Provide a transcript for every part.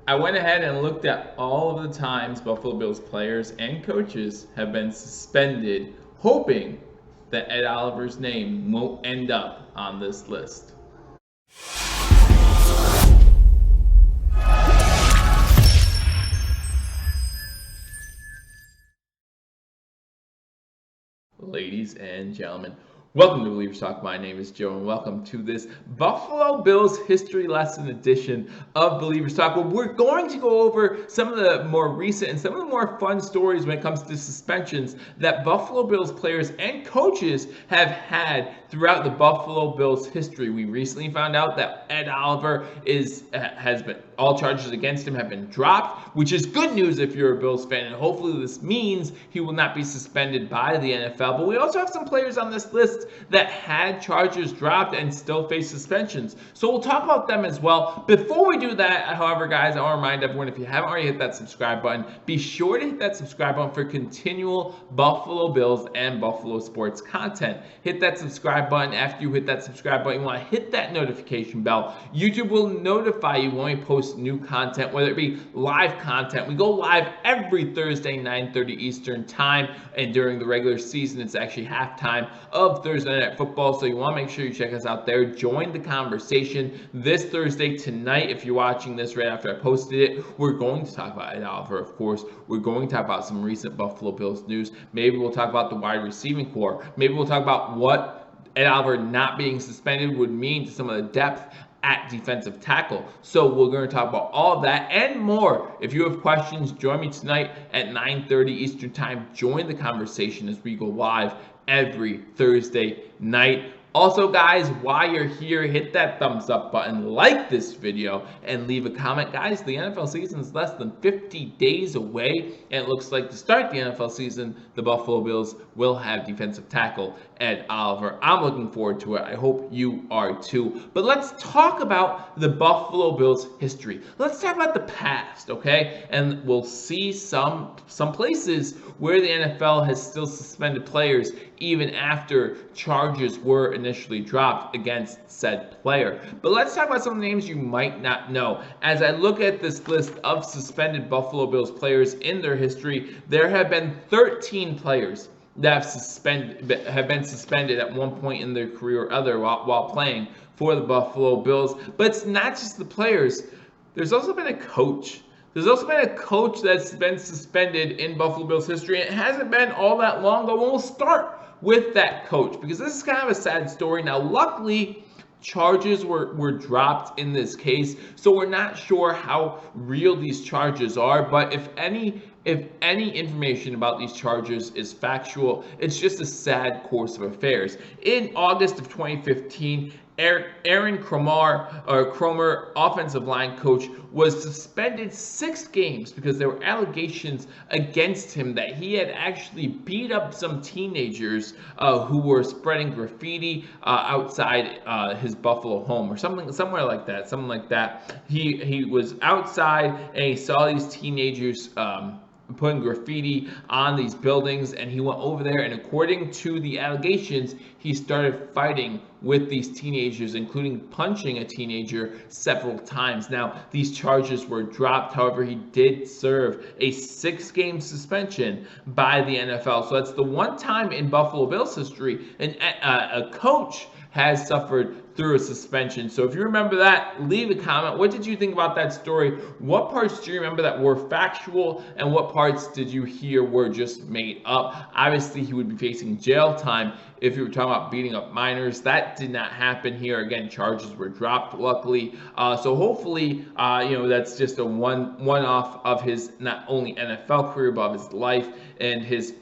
I went ahead and looked at all of the times Buffalo Bills players and coaches have been suspended, hoping that Ed Oliver's name won't end up on this list. Ladies and gentlemen, welcome to Billievers Talk. My name is Joe, and welcome to this Buffalo Bills history lesson edition of Billievers Talk, where we're going to go over some of the more recent and some of the more fun stories when it comes to suspensions that Buffalo Bills players and coaches have had throughout the Buffalo Bills history. We recently found out that Ed Oliver has been all charges against him have been dropped, which is good news if you're a Bills fan, and hopefully this means he will not be suspended by the NFL. But we also have some players on this list that had charges dropped and still face suspensions, so we'll talk about them as well. Before we do that, however, guys, I want to remind everyone, if you haven't already hit that subscribe button, be sure to hit that subscribe button for continual Buffalo Bills and Buffalo sports content. Hit that subscribe button. After you hit that subscribe button, you want to hit that notification bell. YouTube will notify you when we post new content, whether it be live content. We go live every Thursday, 9:30 Eastern time, and during the regular season, it's actually halftime of Thursday Night Football, so you want to make sure you check us out there. Join the conversation this Thursday tonight. If you're watching this right after I posted it, we're going to talk about Ed Oliver, of course. We're going to talk about some recent Buffalo Bills news. Maybe we'll talk about the wide receiving core. Maybe we'll talk about what Ed Oliver not being suspended would mean to some of the depth at defensive tackle. So we're going to talk about all of that and more. If you have questions, join me tonight at 9:30 Eastern time. Join the conversation as we go live every Thursday night. Also, guys, while you're here, hit that thumbs up button, like this video, and leave a comment. Guys, the NFL season is less than 50 days away, and it looks like to start the NFL season, the Buffalo Bills will have defensive tackle Ed Oliver. I'm looking forward to it. I hope you are too. But let's talk about the Buffalo Bills history. Let's talk about the past, okay? And we'll see some places where the NFL has still suspended players even after charges were initially dropped against said player. But let's talk about some of the names you might not know. As I look at this list of suspended Buffalo Bills players in their history, there have been 13 players that have been suspended at one point in their career or other while playing for the Buffalo Bills. But it's not just the players. There's also been a coach. There's also been a coach that's been suspended in Buffalo Bills history, and it hasn't been all that long, but we'll start with that coach because this is kind of a sad story. Now, luckily, charges were dropped in this case, so we're not sure how real these charges are, but if any information about these charges is factual, it's just a sad course of affairs. In August of 2015, Aaron Kromer, offensive line coach, was suspended 6 games because there were allegations against him that he had actually beat up some teenagers who were spreading graffiti outside his Buffalo home or somewhere like that. He was outside and he saw these teenagers putting graffiti on these buildings, and he went over there, and according to the allegations, he started fighting with these teenagers, including punching a teenager several times. Now, these charges were dropped. However, he did serve a 6-game suspension by the NFL. So that's the one time in Buffalo Bills history a coach has suffered through a suspension. So if you remember that, leave a comment. What did you think about that story? What parts do you remember that were factual, and what parts did you hear were just made up? Obviously, he would be facing jail time if you were talking about beating up minors. That did not happen here. Again, charges were dropped, luckily. So hopefully, that's just a one-off of his not only NFL career, but of his life, and his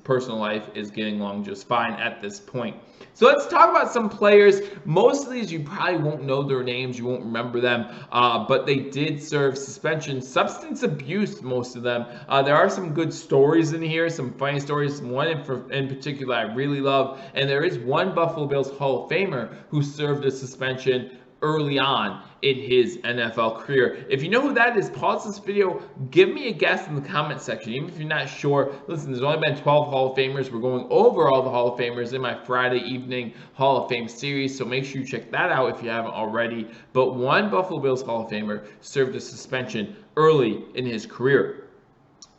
personal life is getting along just fine at this point. So let's talk about some players. Most of these you probably won't know their names, you won't remember them, but they did serve suspension. Substance abuse, most of them. There are some good stories in here, some funny stories. One in particular I really love, and there is one Buffalo Bills Hall of Famer who served a suspension early on in his NFL career. If you know who that is, pause this video, give me a guess in the comment section. Even if you're not sure, listen, there's only been 12 Hall of Famers. We're going over all the Hall of Famers in my Friday evening Hall of Fame series, so make sure you check that out if you haven't already. But one Buffalo Bills Hall of Famer served a suspension early in his career.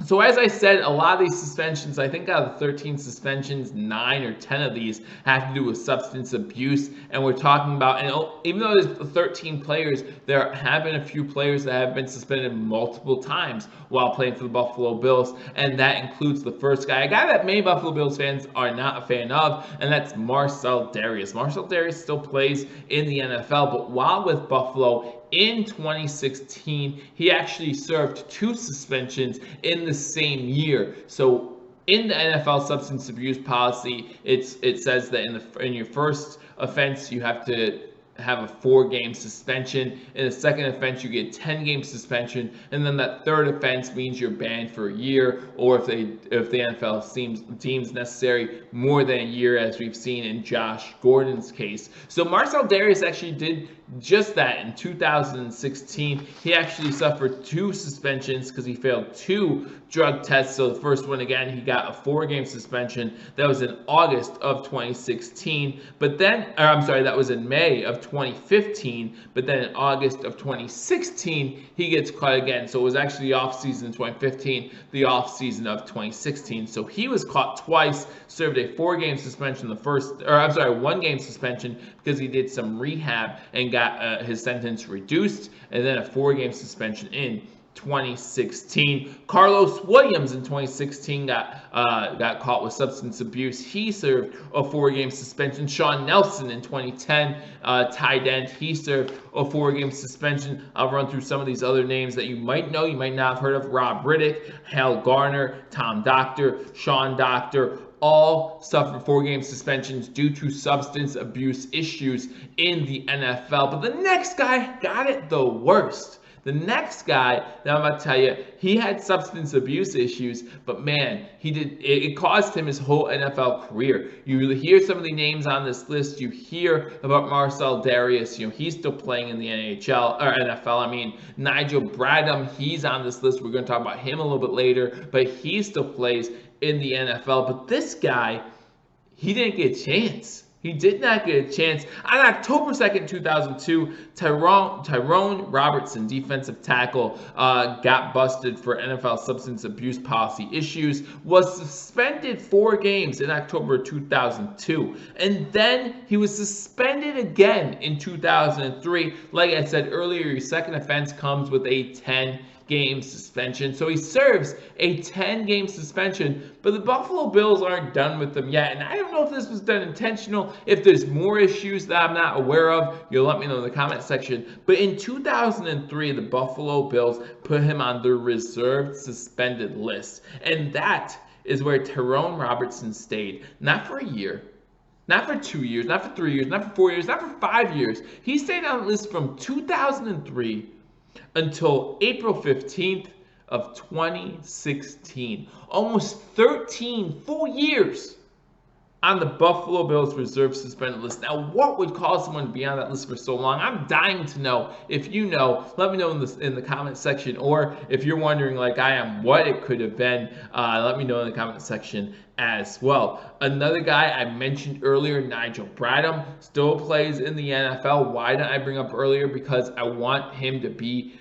So as I said, a lot of these suspensions, I think out of the 13 suspensions, 9 or 10 of these have to do with substance abuse. And we're talking about, and even though there's 13 players, there have been a few players that have been suspended multiple times while playing for the Buffalo Bills. And that includes the first guy, a guy that many Buffalo Bills fans are not a fan of, and that's Marcell Dareus. Marcell Dareus still plays in the NFL, but while with Buffalo, in 2016, he actually served 2 suspensions in the same year. So in the NFL substance abuse policy, it says that in your first offense, you have to have a 4-game suspension. In the second offense, you get 10-game suspension, and then that third offense means you're banned for a year, or if the NFL deems necessary, more than a year, as we've seen in Josh Gordon's case. So Marcell Dareus actually did just that in 2016. He actually suffered 2 suspensions because he failed 2 drug tests. So the first one, again, he got a 4-game suspension. That was in August of 2016. But then, or I'm sorry, that was in May of 2015. But then in August of 2016, he gets caught again. So it was actually the offseason in 2015, the offseason of 2016. So he was caught twice, served a 4-game suspension, 1-game suspension because he did some rehab and got his sentence reduced, and then a 4-game suspension in 2016. Carlos Williams in 2016 got caught with substance abuse. He served a 4-game suspension. Sean Nelson in 2010, tight end, he served a 4-game suspension. I'll run through some of these other names that you might know, you might not have heard of. Rob Riddick, Hal Garner, Tom Doctor, Sean Doctor, all suffered 4-game suspensions due to substance abuse issues in the NFL. But the next guy got it the worst. The next guy that I'm about to tell you, he had substance abuse issues, but man, it cost him his whole NFL career. You hear some of the names on this list. You hear about Marcell Dareus. He's still playing in the NFL. Nigel Bradham, he's on this list. We're going to talk about him a little bit later, but he still plays in the NFL. But this guy, he didn't get a chance. He did not get a chance. On October 2nd, 2002, Tyrone Robertson, defensive tackle, got busted for NFL substance abuse policy issues, was suspended 4 games in October 2002. And then he was suspended again in 2003. Like I said earlier, your second offense comes with a 10-game suspension. So he serves a 10-game suspension, but the Buffalo Bills aren't done with them yet. And I don't know if this was done intentional, if there's more issues that I'm not aware of, you'll let me know in the comment section. But in 2003, the Buffalo Bills put him on the reserved suspended list. And that is where Tyrone Robertson stayed. Not for a year, not for 2 years, not for 3 years, not for 4 years, not for 5 years. He stayed on the list from 2003 until April 15th of 2016. Almost 13 full years on the Buffalo Bills reserve suspended list. Now, what would cause someone to be on that list for so long? I'm dying to know. If you know, let me know in the comment section, or if you're wondering like I am what it could have been, let me know in the comment section as well. Another guy I mentioned earlier, Nigel Bradham, still plays in the NFL. Why didn't I bring up earlier? Because I want him to be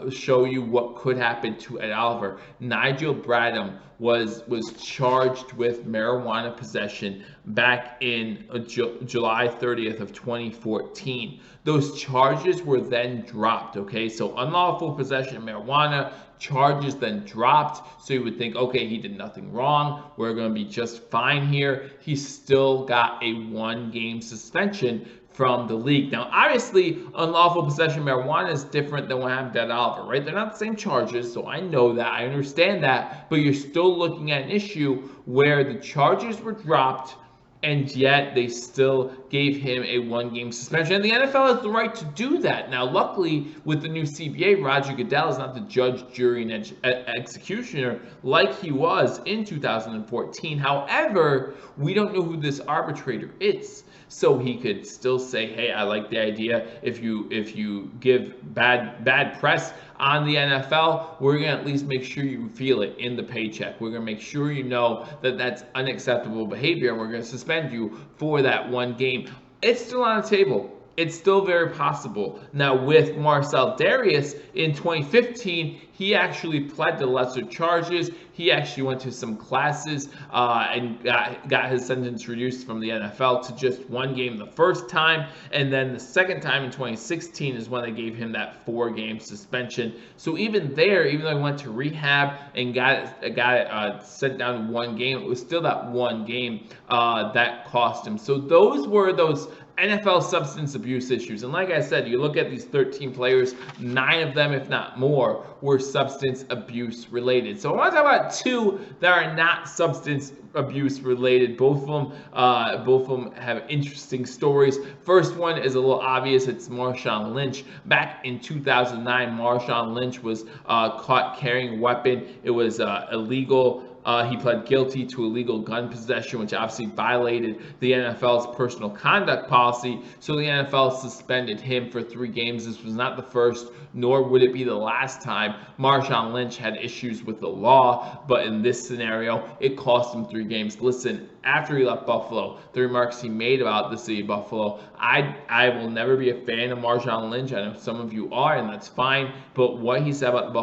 show you what could happen to Ed Oliver. Nigel Bradham was charged with marijuana possession back in July 30th of 2014. Those charges were then dropped, okay? So unlawful possession of marijuana, charges then dropped. So you would think, okay, he did nothing wrong. We're going to be just fine here. He still got a 1-game suspension from the league. Now, obviously, unlawful possession of marijuana is different than what happened to Ed Oliver, right? They're not the same charges, so I know that. I understand that. But you're still looking at an issue where the charges were dropped, and yet they still gave him a 1-game suspension. And the NFL has the right to do that. Now, luckily, with the new CBA, Roger Goodell is not the judge, jury, and executioner like he was in 2014. However, we don't know who this arbitrator is. so he could still say, hey, I like the idea. If you give bad press on the NFL, we're going to at least make sure you feel it in the paycheck. We're going to make sure you know that that's unacceptable behavior, and we're going to suspend you for that one game. It's still on the table. It's still very possible. Now, with Marcel Darius in 2015, he actually pled to lesser charges. He actually went to some classes and got his sentence reduced from the NFL to just one game the first time. And then the second time in 2016 is when they gave him that 4-game suspension. So even there, even though he went to rehab and got it sent down to 1 game, it was still that 1 game that cost him. So those were those NFL substance abuse issues. And like I said, you look at these 13 players, 9 of them, if not more, were substance abuse related. So I want to talk about 2 that are not substance abuse related. Both of them have interesting stories. First one is a little obvious. It's Marshawn Lynch. Back in 2009, Marshawn Lynch was caught carrying a weapon. It was illegal. He pled guilty to illegal gun possession, which obviously violated the NFL's personal conduct policy. So the NFL suspended him for 3 games. This was not the first, nor would it be the last time Marshawn Lynch had issues with the law. But in this scenario, it cost him 3 games. Listen, after he left Buffalo, the remarks he made about the city of Buffalo, I will never be a fan of Marshawn Lynch. I know some of you are, and that's fine. But what he said about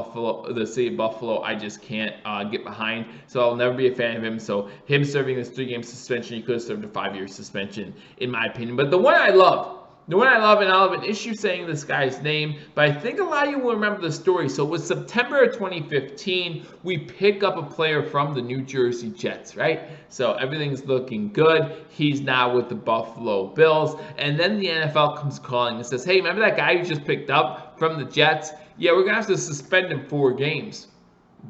the city of Buffalo, I just can't get behind. So I'll never be a fan of him. So him serving this 3-game suspension, he could have served a 5-year suspension, in my opinion. But the one I love, and I'll have an issue saying this guy's name, but I think a lot of you will remember the story. So it was September of 2015. We pick up a player from the New Jersey Jets, right? So everything's looking good. He's now with the Buffalo Bills. And then the NFL comes calling and says, hey, remember that guy you just picked up from the Jets? Yeah, we're going to have to suspend him 4 games.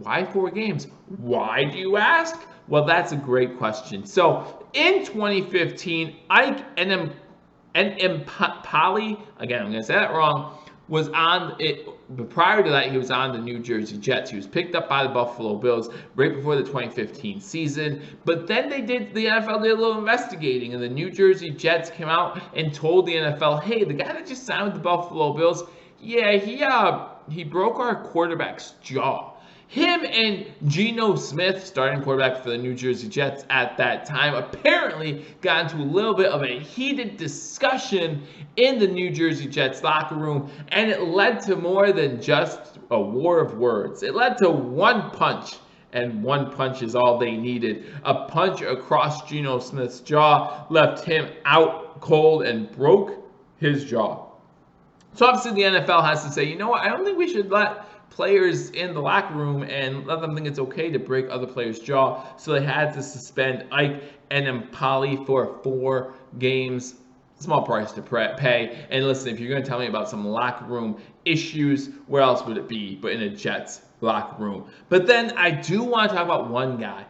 Why 4 games? Why, do you ask? Well, that's a great question. So in 2015, Ike and Empali, again, I'm going to say that wrong, was on it. But prior to that, he was on the New Jersey Jets. He was picked up by the Buffalo Bills right before the 2015 season. But then the NFL did a little investigating, and the New Jersey Jets came out and told the NFL, hey, the guy that just signed with the Buffalo Bills, yeah, he broke our quarterback's jaw. Him and Geno Smith, starting quarterback for the New Jersey Jets at that time, apparently got into a little bit of a heated discussion in the New Jersey Jets locker room, and it led to more than just a war of words. It led to one punch, and one punch is all they needed. A punch across Geno Smith's jaw left him out cold and broke his jaw. So obviously the NFL has to say, you know what, I don't think we should let players in the locker room and let them think it's okay to break other players' jaw. So they had to suspend Ike and Empali for 4 games. Small price to pay. And listen, if you're going to tell me about some locker room issues, where else would it be but in a Jets locker room? But then I do want to talk about one guy.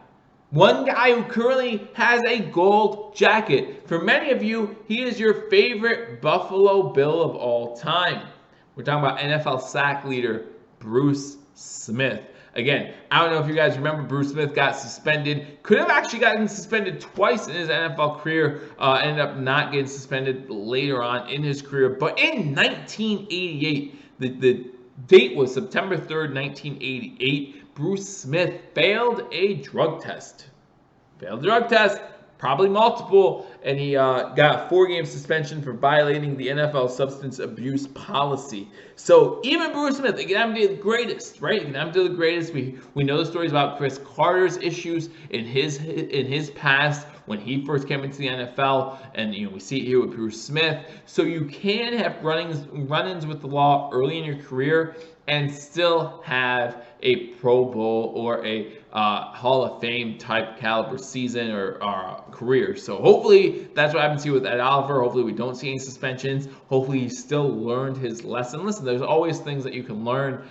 One guy who currently has a gold jacket. For many of you, he is your favorite Buffalo Bill of all time. We're talking about NFL sack leader Bruce Smith. Again, I don't know if you guys remember, Bruce Smith got suspended. Could have actually gotten suspended twice in his NFL career. Ended up not getting suspended later on in his career. But in 1988, the date was September 3rd, 1988. Bruce Smith failed a drug test. Probably multiple, and he got a 4-game suspension for violating the NFL substance abuse policy. So even Bruce Smith, you can have him do the greatest, right? You can have him do the greatest. We know the stories about Chris Carter's issues in his past when he first came into the NFL, and we see it here with Bruce Smith. So you can have run-ins with the law early in your career and still have a Pro Bowl or a Hall of Fame type caliber season or career. So hopefully that's what happens here with Ed Oliver. Hopefully we don't see any suspensions. Hopefully he still learned his lesson. Listen, there's always things that you can learn.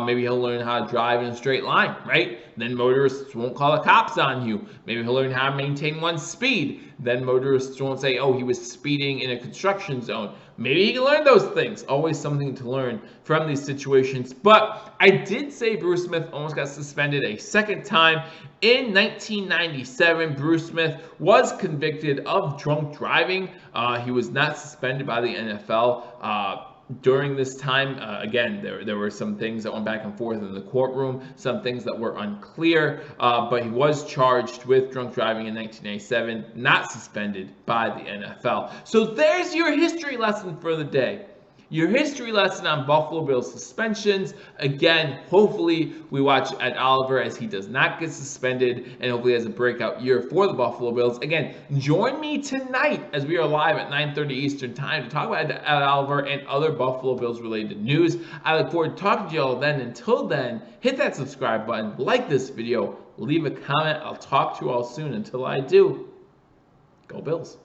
Maybe he'll learn how to drive in a straight line, right? Then motorists won't call the cops on you. Maybe he'll learn how to maintain one's speed. Then motorists won't say, oh, he was speeding in a construction zone. Maybe he can learn those things. Always something to learn from these situations. But I did say Bruce Smith almost got suspended a second specific time in 1997, Bruce Smith was convicted of drunk driving. He was not suspended by the NFL. During this time, again, there were some things that went back and forth in the courtroom, some things that were unclear, but he was charged with drunk driving in 1997, not suspended by the NFL. So there's your history lesson for the day. Your history lesson on Buffalo Bills suspensions. Again, hopefully we watch Ed Oliver as he does not get suspended and hopefully has a breakout year for the Buffalo Bills. Again, join me tonight as we are live at 9:30 Eastern Time to talk about Ed Oliver and other Buffalo Bills related news. I look forward to talking to you all then. Until then, hit that subscribe button, like this video, leave a comment. I'll talk to you all soon. Until I do, go Bills.